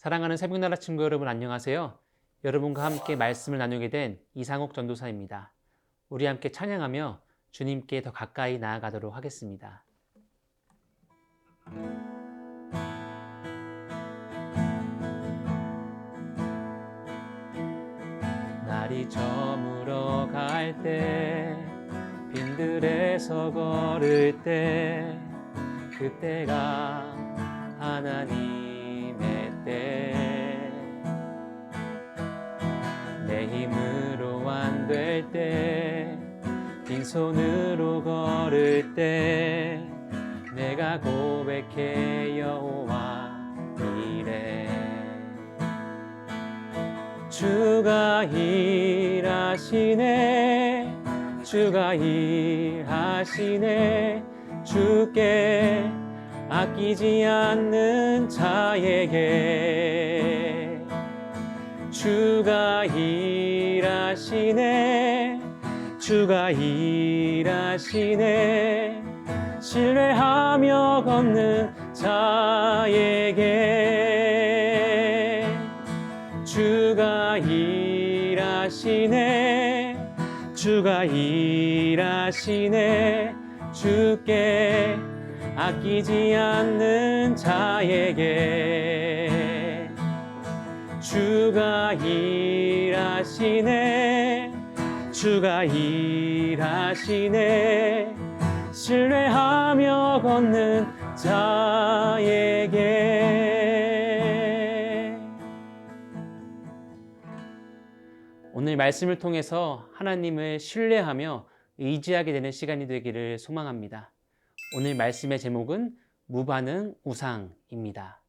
사랑하는 새벽나라 친구 여러분 안녕하세요. 여러분과 함께 말씀을 나누게 된 이상옥 전도사입니다. 우리 함께 찬양하며 주님께 더 가까이 나아가도록 하겠습니다. 날이 저물어 갈 때 빈들에서 걸을 때 그때가 하나님의 때 내 힘으로 안 될 때 빈손으로 걸을 때 내가 고백해 여호와 이래 주가 일하시네 주가 일하시네 주께 아끼지 않는 자에게 주가 일하시네 주가 일하시네 신뢰하며 걷는 자에게 주가 일하시네 주가 일하시네 주께 아끼지 않는 자에게 주가 일하시네 주가 일하시네 신뢰하며 걷는 자에게. 오늘 말씀을 통해서 하나님을 신뢰하며 의지하게 되는 시간이 되기를 소망합니다. 오늘 말씀의 제목은 무반응 우상입니다.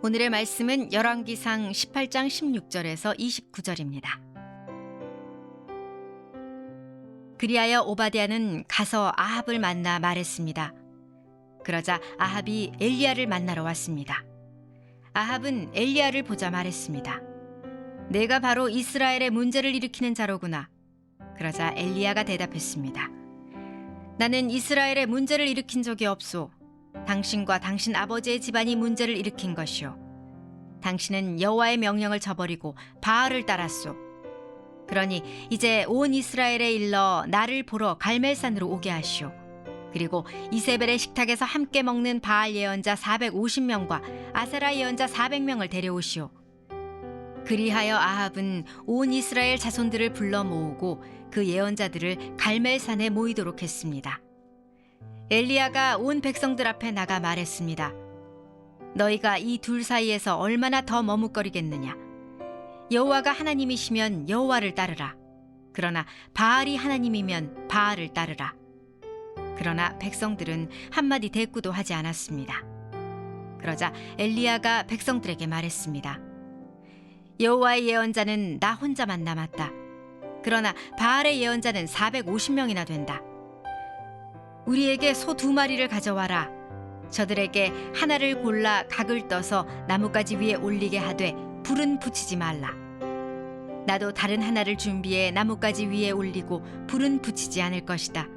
오늘의 말씀은 열왕기상 18장 16절에서 29절입니다. 그리하여 오바댜는 가서 아합을 만나 말했습니다. 그러자 아합이 엘리야를 만나러 왔습니다. 아합은 엘리야를 보자 말했습니다. 내가 바로 이스라엘의 문제를 일으키는 자로구나. 그러자 엘리야가 대답했습니다. 나는 이스라엘의 문제를 일으킨 적이 없소. 당신과 당신 아버지의 집안이 문제를 일으킨 것이오. 당신은 여호와의 명령을 저버리고 바알을 따랐소. 그러니 이제 온 이스라엘에 일러 나를 보러 갈멜산으로 오게 하시오. 그리고 이세벨의 식탁에서 함께 먹는 바알 예언자 450명과 아세라 예언자 400명을 데려오시오. 그리하여 아합은 온 이스라엘 자손들을 불러 모으고 그 예언자들을 갈멜산에 모이도록 했습니다. 엘리야가 온 백성들 앞에 나가 말했습니다. 너희가 이 둘 사이에서 얼마나 더 머뭇거리겠느냐. 여호와가 하나님이시면 여호와를 따르라. 그러나 바알이 하나님이면 바알을 따르라. 그러나 백성들은 한마디 대꾸도 하지 않았습니다. 그러자 엘리야가 백성들에게 말했습니다. 여호와의 예언자는 나 혼자만 남았다. 그러나 바알의 예언자는 450명이나 된다. 우리에게 소 2마리를 가져와라. 저들에게 하나를 골라 각을 떠서 나뭇가지 위에 올리게 하되 불은 붙이지 말라. 나도 다른 하나를 준비해 나뭇가지 위에 올리고 불은 붙이지 않을 것이다.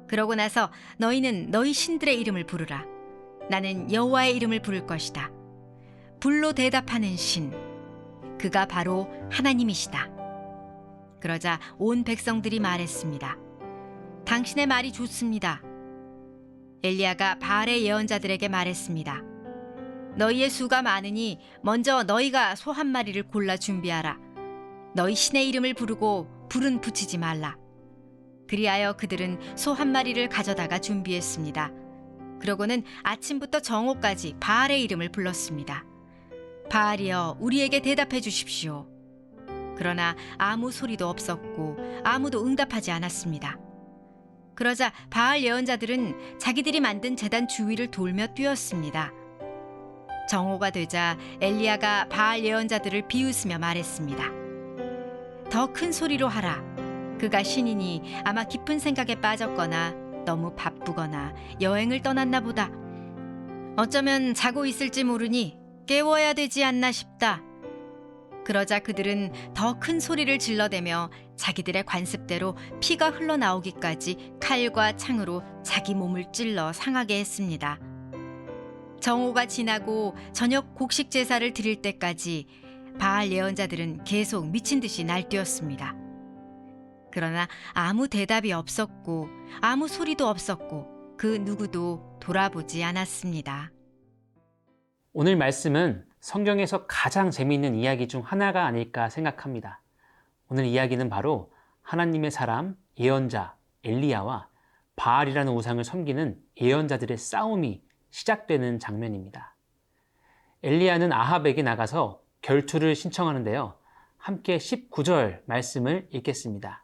그러고 나서 너희는 너희 신들의 이름을 부르라. 나는 여호와의 이름을 부를 것이다. 불로 대답하는 신, 그가 바로 하나님이시다. 그러자 온 백성들이 말했습니다. 당신의 말이 좋습니다. 엘리야가 바알의 예언자들에게 말했습니다. 너희의 수가 많으니 먼저 너희가 소 1마리를 골라 준비하라. 너희 신의 이름을 부르고 불은 붙이지 말라. 그리하여 그들은 소 1마리를 가져다가 준비했습니다. 그러고는 아침부터 정오까지 바알의 이름을 불렀습니다. 바알이여, 우리에게 대답해 주십시오. 그러나 아무 소리도 없었고 아무도 응답하지 않았습니다. 그러자 바알 예언자들은 자기들이 만든 제단 주위를 돌며 뛰었습니다. 정오가 되자 엘리야가 바알 예언자들을 비웃으며 말했습니다. 더 큰 소리로 하라. 그가 신이니 아마 깊은 생각에 빠졌거나 너무 바쁘거나 여행을 떠났나 보다. 어쩌면 자고 있을지 모르니 깨워야 되지 않나 싶다. 그러자 그들은 더 큰 소리를 질러대며 자기들의 관습대로 피가 흘러나오기까지 칼과 창으로 자기 몸을 찔러 상하게 했습니다. 정오가 지나고 저녁 곡식 제사를 드릴 때까지 바알 예언자들은 계속 미친 듯이 날뛰었습니다. 그러나 아무 대답이 없었고 아무 소리도 없었고 그 누구도 돌아보지 않았습니다. 오늘 말씀은 성경에서 가장 재미있는 이야기 중 하나가 아닐까 생각합니다. 오늘 이야기는 바로 하나님의 사람 예언자 엘리야와 바알이라는 우상을 섬기는 예언자들의 싸움이 시작되는 장면입니다. 엘리야는 아합에게 나가서 결투를 신청하는데요. 함께 19절 말씀을 읽겠습니다.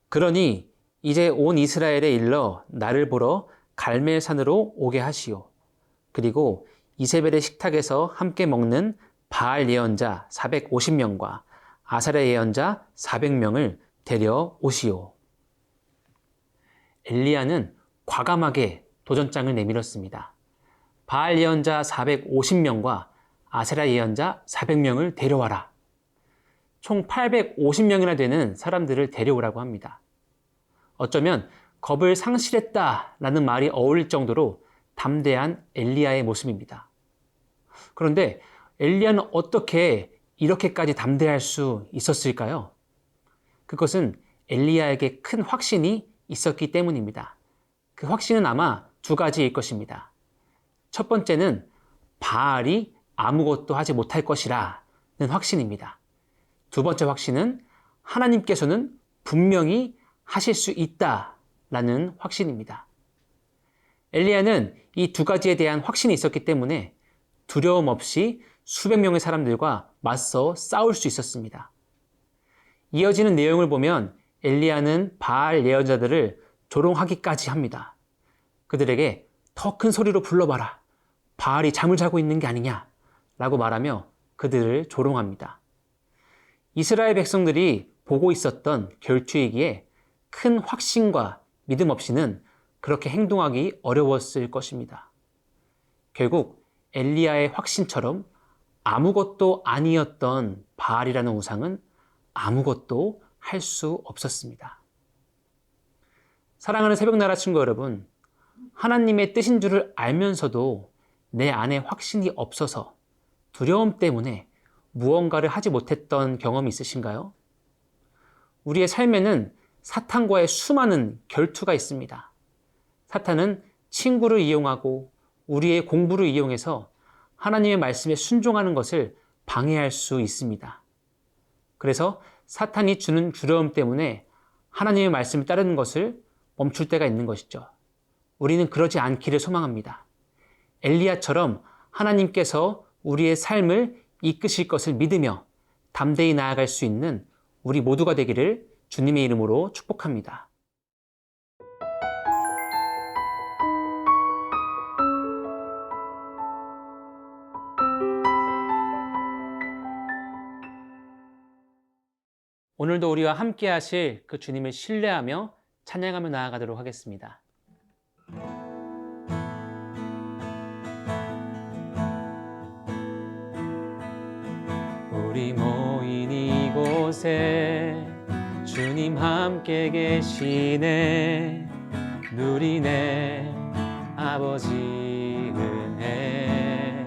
그러니 이제 온 이스라엘에 일러 나를 보러 갈멜산으로 오게 하시오. 그리고 이세벨의 식탁에서 함께 먹는 바알 예언자 450명과 아사랴 예언자 400명을 데려오시오. 엘리야는 과감하게 도전장을 내밀었습니다. 바알 예언자 450명과 아세라 예언자 400명을 데려와라. 총 850명이나 되는 사람들을 데려오라고 합니다. 어쩌면 겁을 상실했다라는 말이 어울릴 정도로 담대한 엘리야의 모습입니다. 그런데 엘리야는 어떻게 이렇게까지 담대할 수 있었을까요? 그것은 엘리야에게 큰 확신이 있었기 때문입니다. 그 확신은 아마 두 가지일 것입니다. 첫 번째는 바알이 아무것도 하지 못할 것이라는 확신입니다. 두 번째 확신은 하나님께서는 분명히 하실 수 있다라는 확신입니다. 엘리야는 이 두 가지에 대한 확신이 있었기 때문에 두려움 없이 수백 명의 사람들과 맞서 싸울 수 있었습니다. 이어지는 내용을 보면 엘리야는 바알 예언자들을 조롱하기까지 합니다. 그들에게 더 큰 소리로 불러봐라. 바알이 잠을 자고 있는 게 아니냐 라고 말하며 그들을 조롱합니다. 이스라엘 백성들이 보고 있었던 결투이기에 큰 확신과 믿음 없이는 그렇게 행동하기 어려웠을 것입니다. 결국 엘리야의 확신처럼 아무것도 아니었던 바알이라는 우상은 아무것도 할 수 없었습니다. 사랑하는 새벽나라 친구 여러분, 하나님의 뜻인 줄을 알면서도 내 안에 확신이 없어서 두려움 때문에 무언가를 하지 못했던 경험이 있으신가요? 우리의 삶에는 사탄과의 수많은 결투가 있습니다. 사탄은 친구를 이용하고 우리의 공부를 이용해서 하나님의 말씀에 순종하는 것을 방해할 수 있습니다. 그래서 사탄이 주는 두려움 때문에 하나님의 말씀을 따르는 것을 멈출 때가 있는 것이죠. 우리는 그러지 않기를 소망합니다. 엘리야처럼 하나님께서 우리의 삶을 이끄실 것을 믿으며 담대히 나아갈 수 있는 우리 모두가 되기를 주님의 이름으로 축복합니다. 오늘도 우리와 함께 하실 그 주님을 신뢰하며 찬양하며 나아가도록 하겠습니다. 우리 모인 이곳에 주님 함께 계시네. 누리네 아버지 은혜.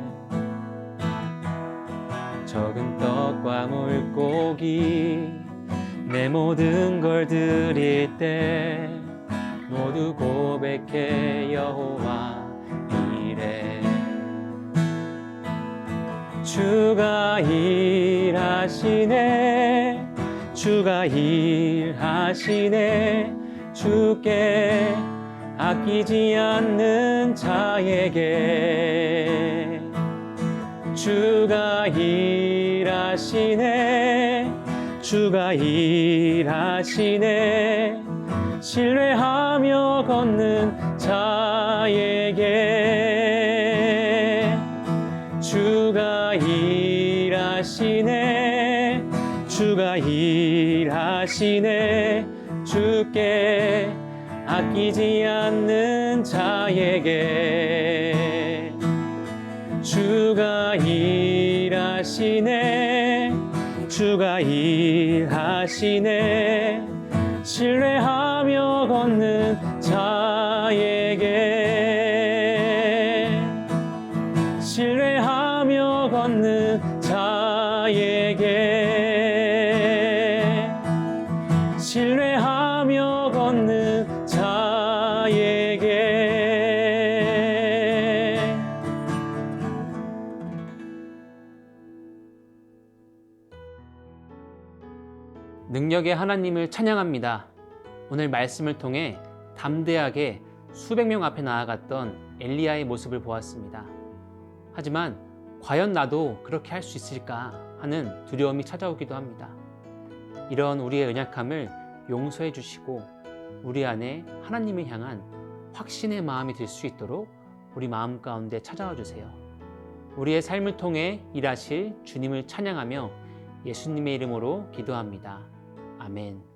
적은 떡과 물고기 내 모든 걸 드릴 때 모두 고백해 여호와 이래. 주가 일하시네. 주가 일하시네. 주께 아끼지 않는 자에게 주가 일하시네. 주가 일하시네. 신뢰하며 걷는 자에게 주가 일하시네. 주가 일하시네. 주께 아끼지 않는 자에게 주가 일하시네. 주가 일하시네. 신뢰하며 걷는 자에게 능력의 하나님을 찬양합니다. 오늘 말씀을 통해 담대하게 수백 명 앞에 나아갔던 엘리야의 모습을 보았습니다. 하지만 과연 나도 그렇게 할 수 있을까 하는 두려움이 찾아오기도 합니다. 이런 우리의 연약함을 용서해 주시고 우리 안에 하나님을 향한 확신의 마음이 들 수 있도록 우리 마음 가운데 찾아와 주세요. 우리의 삶을 통해 일하실 주님을 찬양하며 예수님의 이름으로 기도합니다. 아멘.